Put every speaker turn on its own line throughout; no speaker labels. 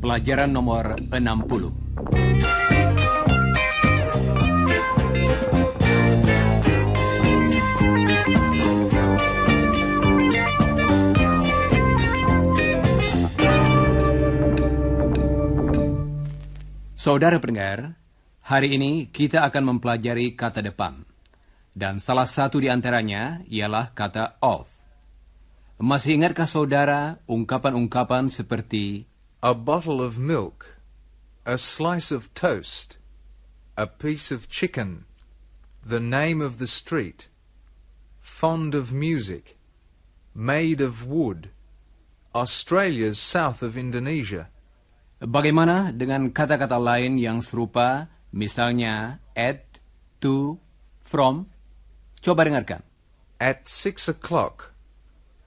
Pelajaran nomor 60. Saudara pendengar, hari ini kita akan mempelajari kata depan. Dan salah satu di antaranya ialah kata of. Masih ingatkah saudara ungkapan-ungkapan seperti
a bottle of milk, a slice of toast, a piece of chicken, the name of the street, fond of music, made of wood, Australia's south of Indonesia.
Bagaimana dengan kata-kata lain yang serupa, misalnya at, to, from? Coba dengarkan.
At 6 o'clock,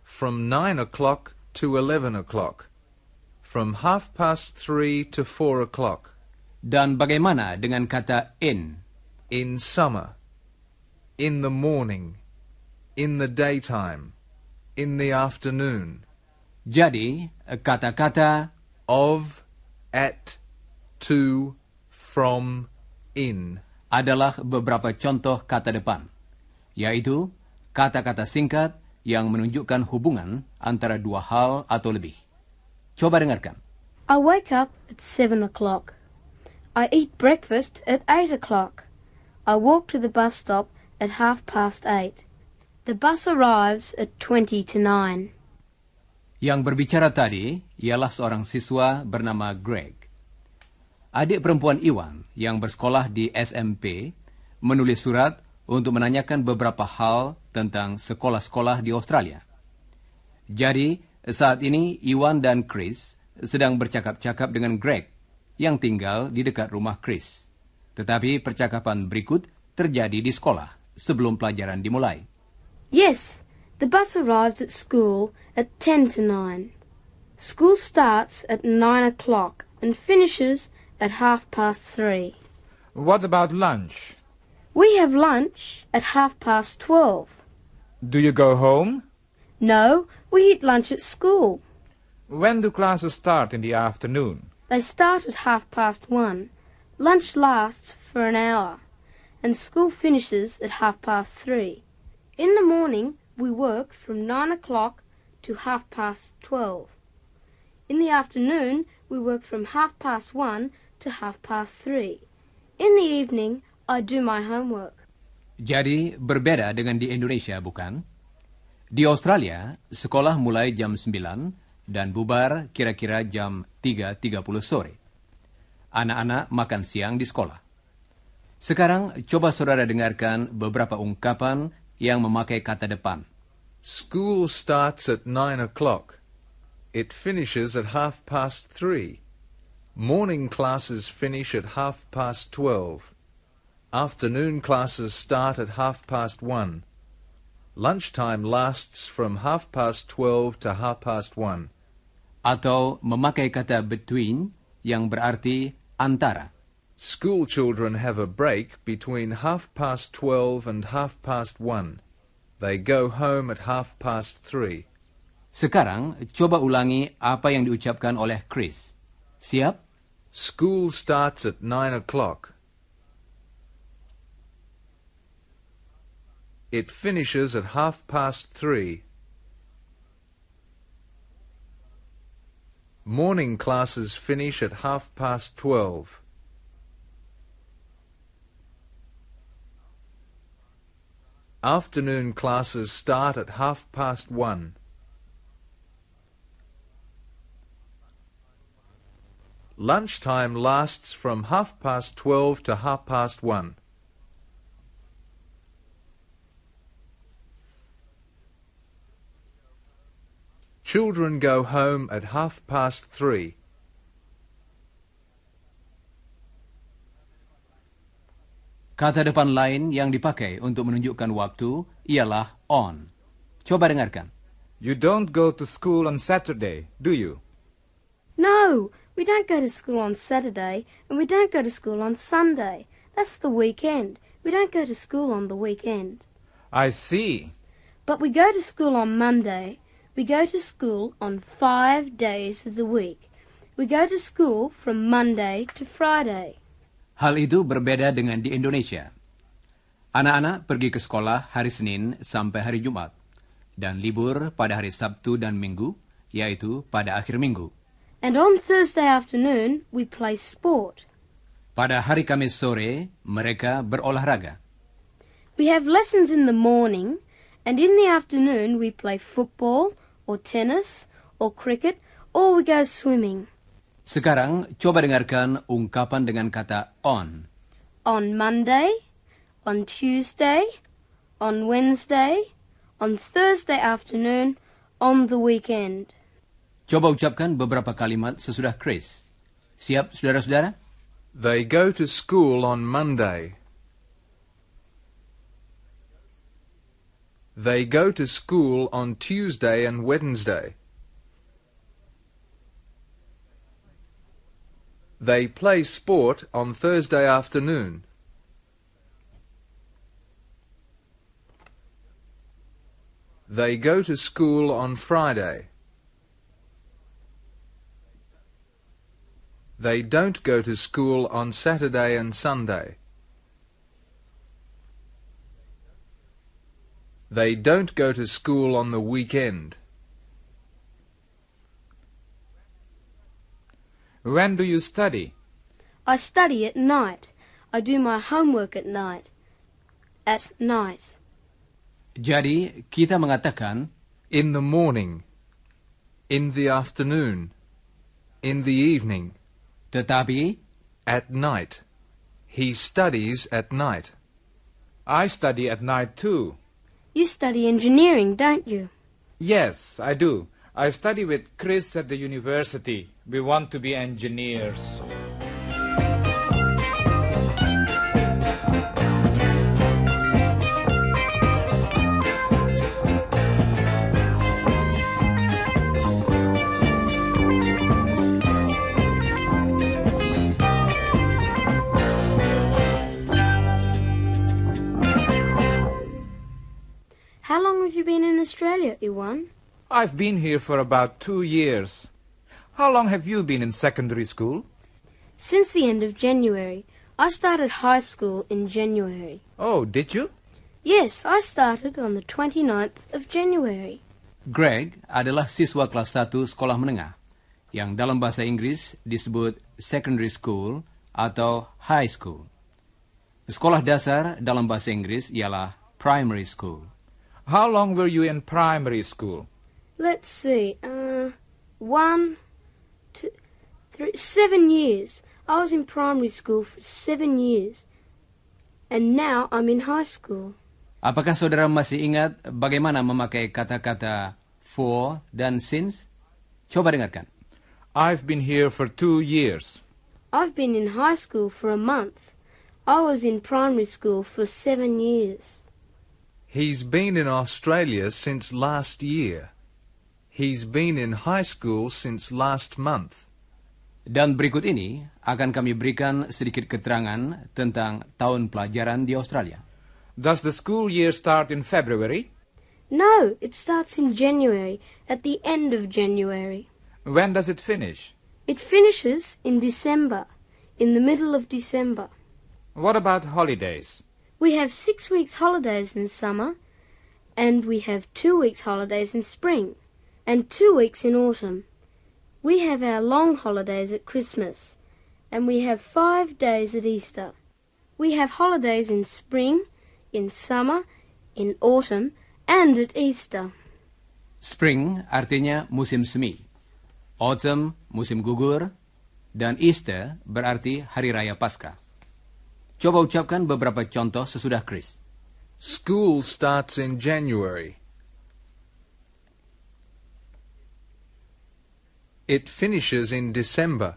from 9 o'clock to 11 o'clock, from 3:30 to 4 o'clock.
Dan bagaimana dengan kata in?
In summer, in the morning, in the daytime, in the afternoon.
Jadi, kata-kata
of, at, to, from, in
adalah beberapa contoh kata depan, yaitu kata-kata singkat yang menunjukkan hubungan antara dua hal atau lebih. Coba dengarkan.
I wake up at 7 o'clock. I eat breakfast at 8 o'clock. I walk to the bus stop at 8:30. The bus arrives at 20 to 9.
Yang berbicara tadi ialah seorang siswa bernama Greg. Adik perempuan Iwan yang bersekolah di SMP menulis surat untuk menanyakan beberapa hal tentang sekolah-sekolah di Australia. Jadi, saat ini Iwan dan Chris sedang bercakap-cakap dengan Greg yang tinggal di dekat rumah Chris. Tetapi percakapan berikut terjadi di sekolah sebelum pelajaran dimulai.
Yes, the bus arrives at school at 10 to 9. School starts at 9 o'clock and finishes at 3:30.
What about lunch?
We have lunch at 12:30.
Do you go home?
No, we eat lunch at school.
When do classes start in the afternoon?
They start at 1:30. Lunch lasts for an hour, and school finishes at 3:30. In the morning, we work from 9 o'clock to 12:30. In the afternoon, we work from 1:30 to 3:30. In the evening, I do my homework.
Jadi, berbeda dengan di Indonesia, bukan? Di Australia, sekolah mulai jam 9 dan bubar kira-kira jam 3:30 sore. Anak-anak makan siang di sekolah. Sekarang, coba saudara dengarkan beberapa ungkapan yang memakai kata depan.
School starts at 9 o'clock. It finishes at 3:30. Morning classes finish at 12:30. Afternoon classes start at 1:30. Lunchtime lasts from 12:30 to 1:30.
Atau memakai kata between yang berarti antara.
School children have a break between 12:30 and 1:30. They go home at 3:30.
Sekarang, coba ulangi apa yang diucapkan oleh Chris. Siap?
School starts at 9 o'clock. It finishes at 3:30. Morning classes finish at 12:30. Afternoon classes start at 1:30. Lunchtime lasts from 12:30 to 1:30. Children go home at 3:30.
Kata depan lain yang dipakai untuk menunjukkan waktu ialah on. Coba dengarkan.
You don't go to school on Saturday, do you?
No, we don't go to school on Saturday, and we don't go to school on Sunday. That's the weekend. We don't go to school on the weekend.
I see.
But we go to school on Monday. We go to school on 5 days of the week. We go to school from Monday to Friday.
Hal itu berbeda dengan di Indonesia. Anak-anak pergi ke sekolah hari Senin sampai hari Jumat, dan libur pada hari Sabtu dan Minggu, yaitu pada akhir minggu.
And on Thursday afternoon, we play sport.
Pada hari Kamis sore, mereka berolahraga.
We have lessons in the morning, and in the afternoon we play football, or tennis, or cricket, or we go swimming.
Sekarang, coba dengarkan ungkapan dengan kata on.
On Monday, on Tuesday, on Wednesday, on Thursday afternoon, on the weekend.
Coba ucapkan beberapa kalimat sesudah Chris. Siap, saudara-saudara?
They go to school on Monday. They go to school on Tuesday and Wednesday. They play sport on Thursday afternoon. They go to school on Friday. They don't go to school on Saturday and Sunday. They don't go to school on the weekend.
When do you study?
I study at night. I do my homework at night. At night.
Jadi, kita mengatakan,
In the morning. In the afternoon. In the evening.
tetapi,
At night. He studies at night.
I study at night too.
You study engineering, don't you?
Yes, I do. I study with Chris at the university. We want to be engineers.
How long have you been in Australia, Iwan?
I've been here for about 2 years. How long have you been in secondary school?
Since the end of January. I started high school in January.
Oh, did you?
Yes, I started on the 29th of January.
Greg adalah siswa kelas 1 sekolah menengah, yang dalam bahasa Inggris disebut secondary school atau high school. Sekolah dasar dalam bahasa Inggris ialah primary school.
How long were you in primary school?
Let's see, 1, 2, 3, 7 years. I was in primary school for 7 years. And now I'm in high school.
Apakah saudara masih ingat bagaimana memakai kata-kata for dan since? Coba dengarkan.
I've been here for 2 years.
I've been in high school for a month. I was in primary school for 7 years.
He's been in Australia since last year. He's been in high school since last month.
Dan berikut ini akan kami berikan sedikit keterangan tentang tahun pelajaran di Australia.
Does the school year start in February?
No, it starts in January, at the end of January.
When does it finish?
It finishes in December, in the middle of December.
What about holidays?
We have 6 weeks holidays in summer, and we have 2 weeks holidays in spring, and 2 weeks in autumn. We have our long holidays at Christmas, and we have 5 days at Easter. We have holidays in spring, in summer, in autumn, and at Easter.
Spring artinya musim semi, autumn musim gugur, dan Easter berarti hari raya Paskah. Coba ucapkan beberapa contoh sesudah Chris.
School starts in January. It finishes in December.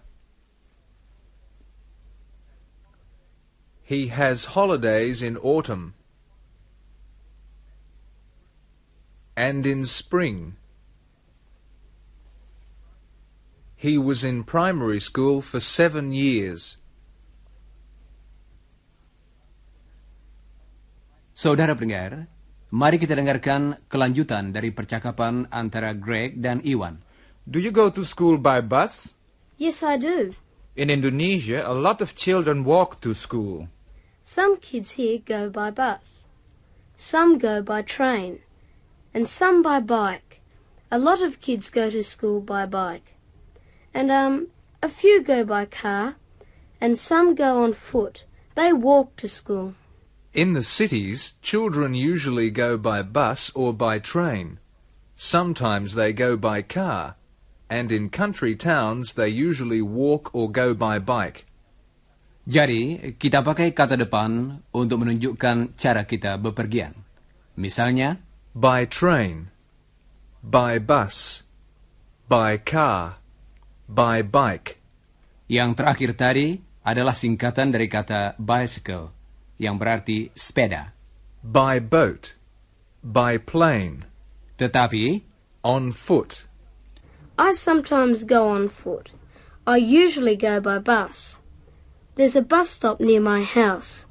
He has holidays in autumn and in spring. He was in primary school for 7 years.
Saudara pendengar, mari kita dengarkan kelanjutan dari percakapan antara Greg dan Iwan.
Do you go to school by bus?
Yes, I do.
In Indonesia, a lot of children walk to school.
Some kids here go by bus. Some go by train. And some by bike. A lot of kids go to school by bike. And, a few go by car. And some go on foot. They walk to school.
In the cities, children usually go by bus or by train. Sometimes they go by car. And in country towns, they usually walk or go by bike.
Jadi, kita pakai kata depan untuk menunjukkan cara kita bepergian. Misalnya,
By train, by bus, by car, by bike.
yang terakhir tadi adalah singkatan dari kata bicycle, yang berarti sepeda.
By boat, by plane,
Tetapi,
on foot.
I sometimes go on foot. I usually go by bus. There's a bus stop near my house.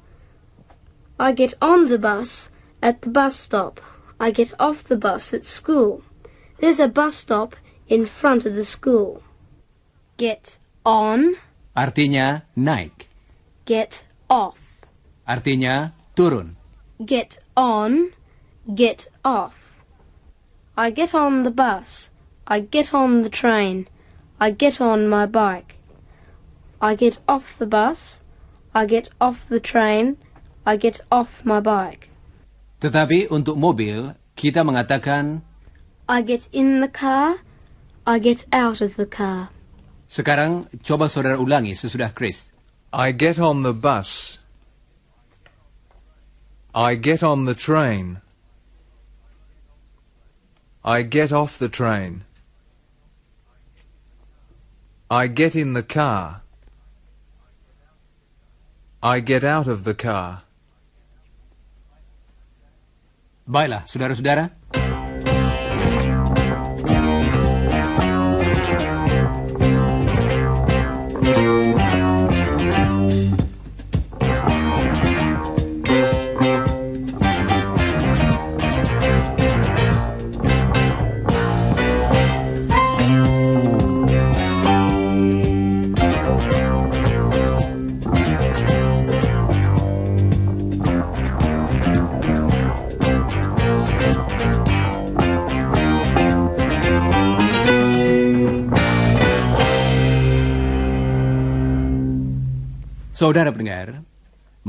I get on the bus at the bus stop. I get off the bus at school. There's a bus stop in front of the school. Get on,
artinya naik.
get off.
Artinya turun.
Get on, get off. I get on the bus. I get on the train. I get on my bike. I get off the bus. I get off the train. I get off my bike.
Tetapi untuk mobil, kita mengatakan,
I get in the car. I get out of the car.
sekarang coba saudara ulangi sesudah Chris.
I get on the bus. I get on the train. I get off the train. I get in the car. I get out of the car.
Baiklah, saudara-saudara. Saudara pendengar,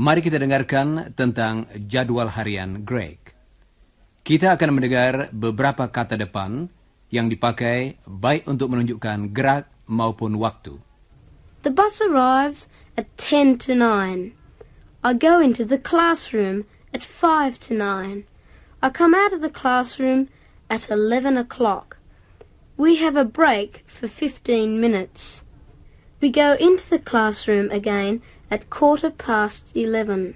mari kita dengarkan tentang jadwal harian Greg. Kita akan mendengar beberapa kata depan yang dipakai baik untuk menunjukkan gerak maupun waktu.
The bus arrives at 10 to 9. I go into the classroom at 5 to 9. I come out of the classroom at 11 o'clock. We have a break for 15 minutes. We go into the classroom again at 11:15.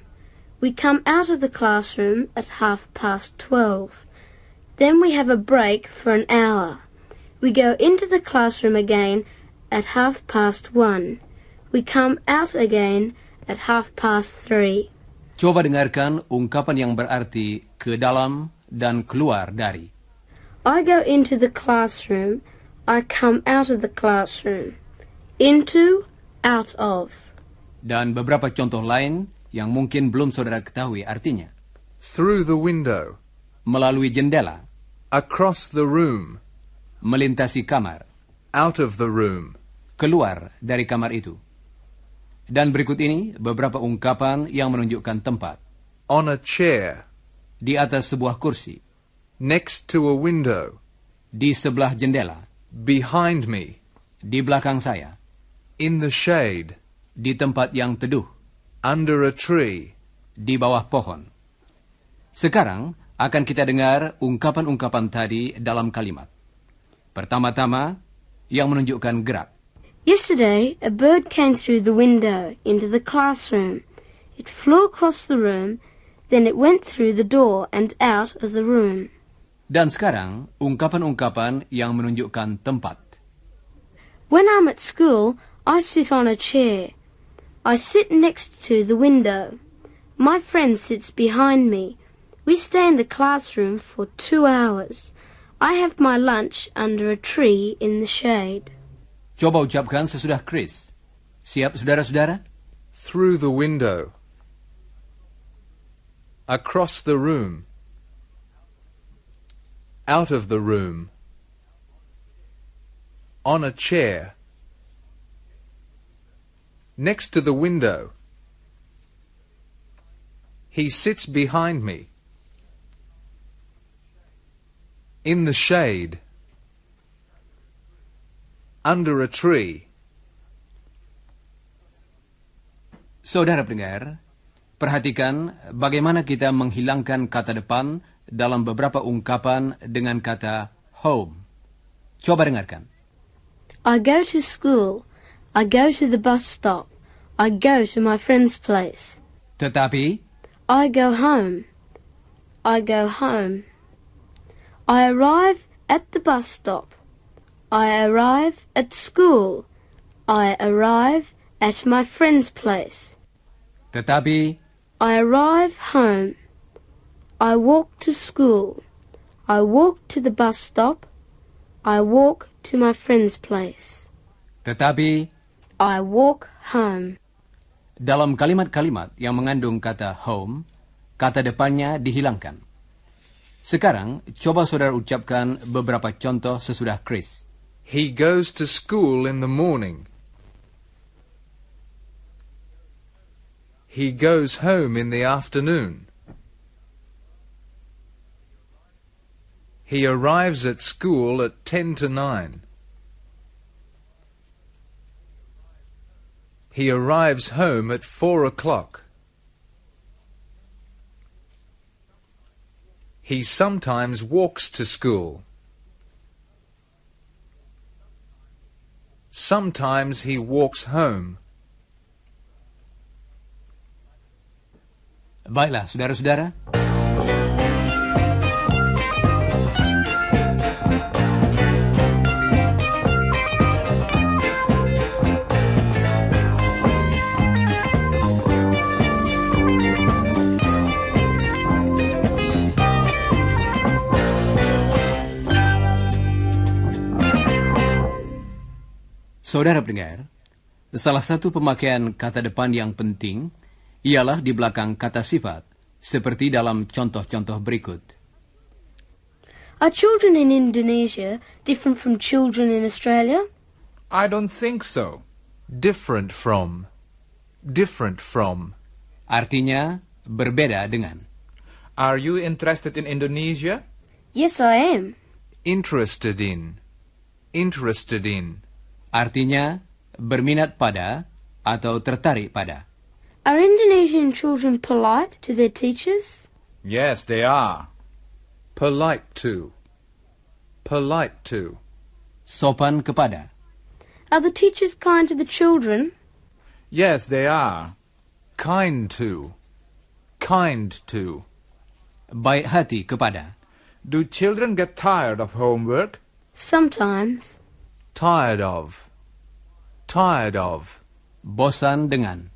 We come out of the classroom at 12:30. Then we have a break for an hour. We go into the classroom again at 1:30. We come out again at 3:30.
Coba dengarkan ungkapan yang berarti ke dalam dan keluar dari.
I go into the classroom. I come out of the classroom. Into, out of.
Dan beberapa contoh lain yang mungkin belum saudara ketahui artinya.
Through the window.
Melalui jendela.
Across the room.
Melintasi kamar.
Out of the room.
Keluar dari kamar itu. Dan berikut ini beberapa ungkapan yang menunjukkan tempat.
On a chair.
Di atas sebuah kursi.
Next to a window.
Di sebelah jendela.
Behind me.
Di belakang saya.
In the shade.
Di tempat yang teduh.
Under a tree.
Di bawah pohon. Sekarang akan kita dengar ungkapan-ungkapan tadi dalam kalimat. Pertama-tama, yang menunjukkan gerak.
Yesterday, a bird came through the window into the classroom. It flew across the room, then it went through the door and out of the room.
Dan sekarang, ungkapan-ungkapan yang menunjukkan tempat.
When I'm at school, I sit on a chair. I sit next to the window. My friend sits behind me. We stay in the classroom for 2 hours. I have my lunch under a tree in the shade.
Coba ucapkan sesudah Chris. Siap, saudara-saudara?
Through the window. Across the room. Out of the room. On a chair. Next to the window. He sits behind me. In the shade. Under a tree.
Saudara pendengar, perhatikan bagaimana kita menghilangkan kata depan dalam beberapa ungkapan dengan kata home. Coba dengarkan.
I go to school. I go to the bus stop. I go to my friend's place.
Tetapi,
I go home. I go home. I arrive at the bus stop. I arrive at school. I arrive at my friend's place.
tetapi,
I arrive home. I walk to school. I walk to the bus stop. I walk to my friend's place.
tetapi,
I walk home.
dalam kalimat-kalimat yang mengandung kata home, kata depannya dihilangkan. Sekarang, coba saudara ucapkan beberapa contoh sesudah Chris.
He goes to school in the morning. He goes home in the afternoon. He arrives at school at 10 to 9. He arrives home at 4 o'clock. He sometimes walks to school. Sometimes he walks home.
Baiklah, saudara-saudara. Saudara pendengar, salah satu pemakaian kata depan yang penting ialah di belakang kata sifat, seperti dalam contoh-contoh berikut.
Are children in Indonesia different from children in Australia?
I don't think so.
Different from. Different from.
Artinya, berbeda dengan.
Are you interested in Indonesia?
Yes, I am.
Interested in. Interested in.
Artinya, berminat pada atau tertarik pada.
Are Indonesian children polite to their teachers?
Yes, they are.
Polite to. Polite to.
Sopan kepada.
Are the teachers kind to the children?
Yes, they are.
Kind to. Kind to.
Baik hati kepada.
Do children get tired of homework?
Sometimes.
Tired of. Tired of.
Bosan dengan.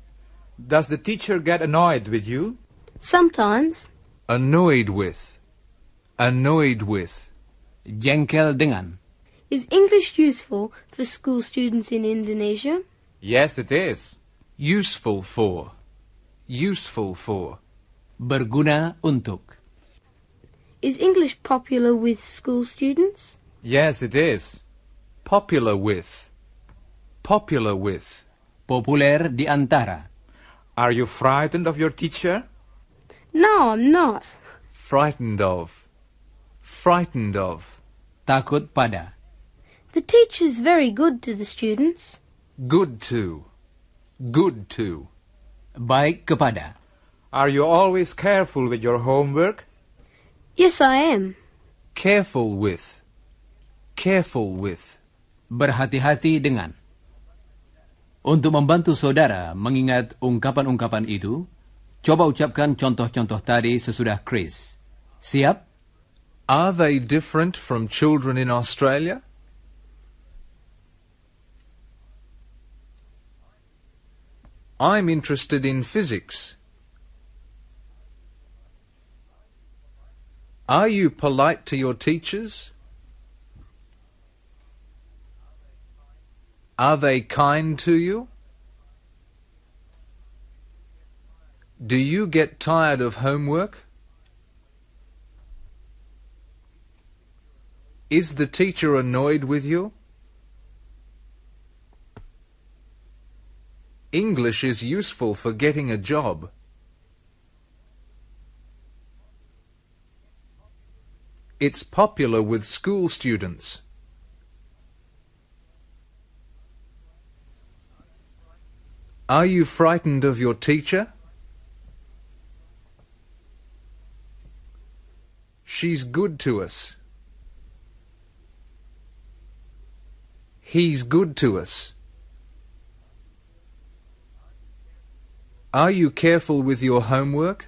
Does the teacher get annoyed with you?
Sometimes.
Annoyed with. Annoyed with.
Jengkel dengan.
Is English useful for school students in Indonesia?
Yes, it is.
Useful for. Useful for.
Berguna untuk.
Is English popular with school students?
Yes, it is.
Popular with. Popular with.
Populer di antara.
Are you frightened of your teacher?
No, I'm not.
Frightened of. Frightened of.
Takut pada.
The teacher's very good to the students.
Good to. Good to.
Baik kepada.
Are you always careful with your homework?
Yes, I am.
Careful with. Careful with.
Berhati-hati dengan. Untuk membantu saudara mengingat ungkapan-ungkapan itu, coba ucapkan contoh-contoh tadi sesudah Chris. Siap?
Are they different from children in Australia? I'm interested in physics. Are you polite to your teachers? Are they kind to you? Do you get tired of homework? Is the teacher annoyed with you? English is useful for getting a job. It's popular with school students. Are you frightened of your teacher? She's good to us. He's good to us. Are you careful with your homework?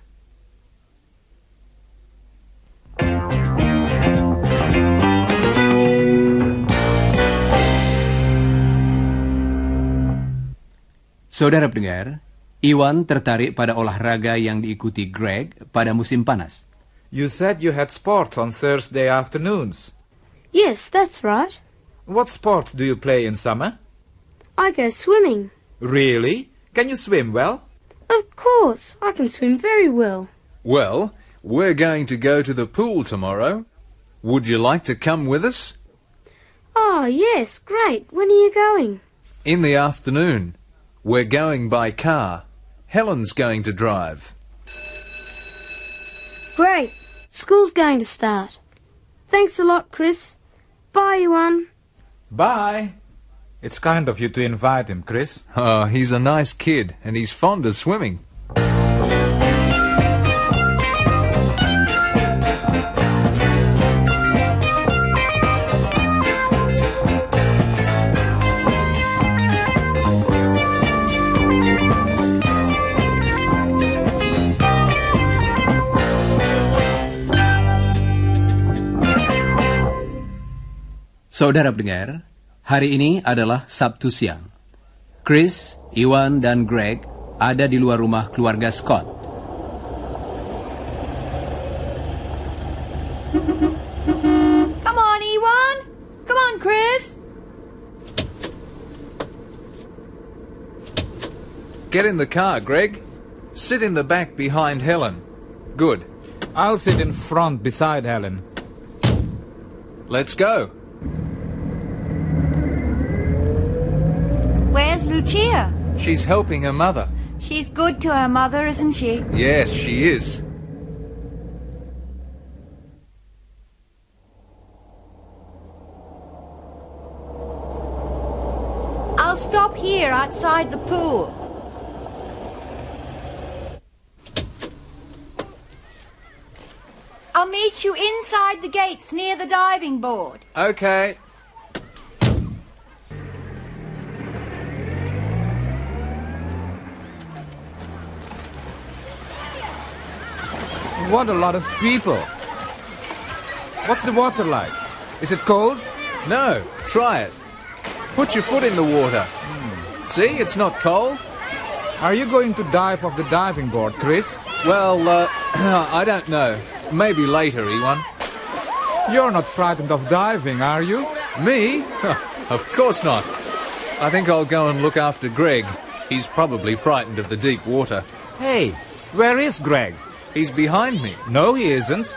Saudara pendengar, Iwan tertarik pada olahraga yang diikuti Greg pada musim panas.
You said you had sport on Thursday afternoons.
Yes, that's right.
What sport do you play in summer?
I go swimming.
Really? Can you swim well?
Of course, I can swim very well.
Well, we're going to go to the pool tomorrow. Would you like to come with us?
Oh, yes, great. When are you going?
In the afternoon. We're going by car. Helen's going to drive.
Great. School's going to start. Thanks a lot, Chris. Bye, Iwan.
Bye. It's kind of you to invite him, Chris.
Oh, he's a nice kid, and he's fond of swimming.
Saudara pendengar, hari ini adalah Sabtu siang. Chris, Iwan, dan Greg ada di luar rumah keluarga Scott.
Come on, Iwan. Come on, Chris.
Get in the car, Greg. Sit in the back behind Helen. Good.
I'll sit in front beside Helen.
Let's go.
Where's Lucia?
She's helping her mother.
She's good to her mother, isn't she?
Yes, she is.
I'll stop here outside the pool. I'll meet you inside the gates near the diving board.
Okay.
What a lot of people. What's the water like? Is it cold?
No, try it. Put your foot in the water. See, it's not cold.
Are you going to dive off the diving board, Chris?
Well, I don't know. Maybe later, Iwan.
You're not frightened of diving, are you?
Me? Of course not. I think I'll go and look after Greg. He's probably frightened of the deep water.
Hey, where is Greg?
He's behind me.
No, he isn't.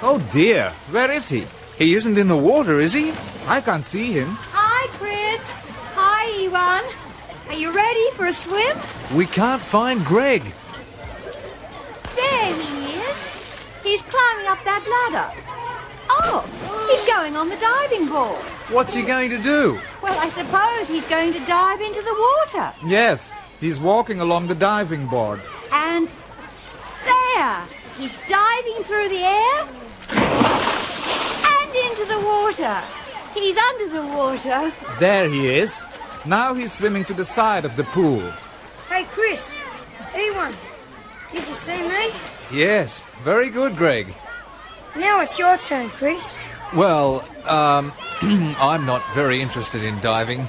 Oh dear, where is he?
He isn't in the water, is he?
I can't see him.
Hi, Chris. Hi, Iwan. Are you ready for a swim?
We can't find Greg.
There he is. He's climbing up that ladder. Oh, he's going on the diving board.
What's he going to do?
Well, I suppose he's going to dive into the water.
Yes, he's walking along the diving board.
And there, he's diving through the air and into the water. He's under the water.
There he is. Now he's swimming to the side of the pool.
Hey, Chris. Ewan. Did you see me?
Yes, very good, Greg.
Now it's your turn, Chris.
Well, I'm not very interested in diving.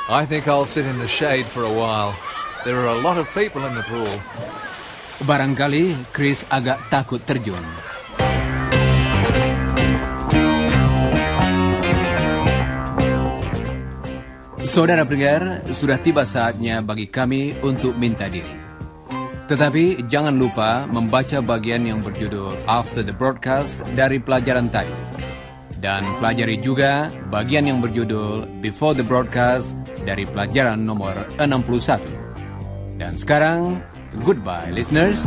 I think I'll sit in the shade for a while. There are a lot of people in the pool.
Barangkali Chris agak takut terjun. Saudara pendengar, sudah tiba saatnya bagi kami untuk minta diri. Tetapi jangan lupa membaca bagian yang berjudul After the Broadcast dari pelajaran tadi. Dan pelajari juga bagian yang berjudul Before the Broadcast dari pelajaran nomor 61. Dan sekarang, goodbye listeners.